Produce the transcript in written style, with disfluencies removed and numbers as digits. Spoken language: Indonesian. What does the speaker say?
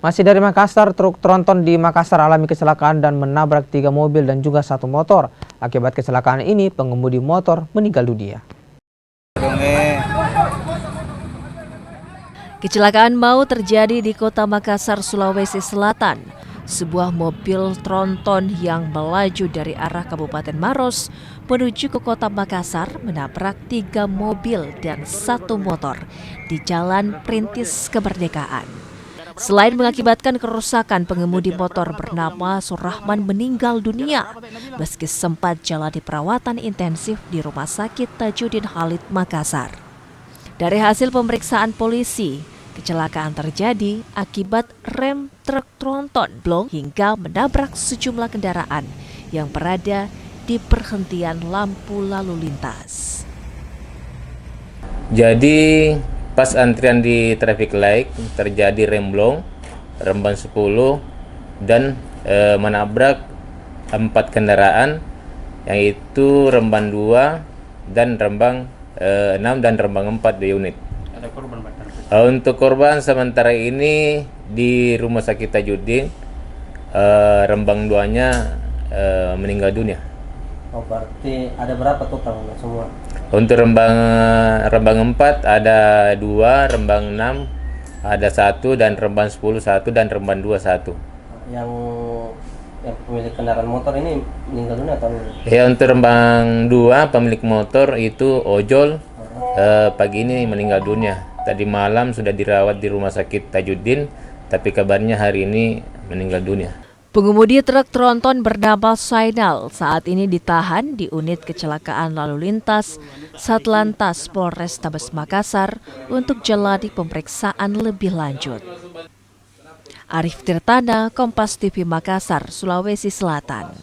Masih dari Makassar, truk tronton di Makassar alami kecelakaan dan menabrak 3 mobil dan juga 1 motor. Akibat kecelakaan ini, pengemudi motor meninggal dunia. Kecelakaan maut terjadi di Kota Makassar, Sulawesi Selatan. Sebuah mobil tronton yang melaju dari arah Kabupaten Maros menuju ke Kota Makassar menabrak 3 mobil dan 1 motor di Jalan Perintis Kemerdekaan. Selain mengakibatkan kerusakan, pengemudi motor bernama Surahman meninggal dunia meski sempat jalani perawatan intensif di Rumah Sakit Tajudin Khalid Makassar. Dari hasil pemeriksaan polisi, kecelakaan terjadi akibat rem truk tronton blong hingga menabrak sejumlah kendaraan yang berada di perhentian lampu lalu lintas. Jadi pas antrian di traffic light terjadi remblong Rembang 10 dan menabrak 4 kendaraan, yaitu Rembang 2 dan Rembang 6 dan Rembang 4 di unit. Ada korban bakar? Untuk korban sementara ini di Rumah Sakit Tajudin, Rembang 2-nya meninggal dunia. Oh, berarti ada berapa total semua? Untuk Rembang 4 ada 2, Rembang 6 ada 1, dan Rembang 10 1, dan Rembang 2 1. Yang pemilik kendaraan motor ini meninggal dunia atau enggak? Ya, untuk Rembang 2 pemilik motor itu ojol, pagi ini meninggal dunia. Tadi malam sudah dirawat di Rumah Sakit Tajudin, tapi kabarnya hari ini meninggal dunia. Pengemudi truk tronton bernama Sainal saat ini ditahan di unit kecelakaan lalu lintas Satlantas Polrestabes Makassar untuk jalani pemeriksaan lebih lanjut. Arif Tirtana, Kompas TV Makassar, Sulawesi Selatan.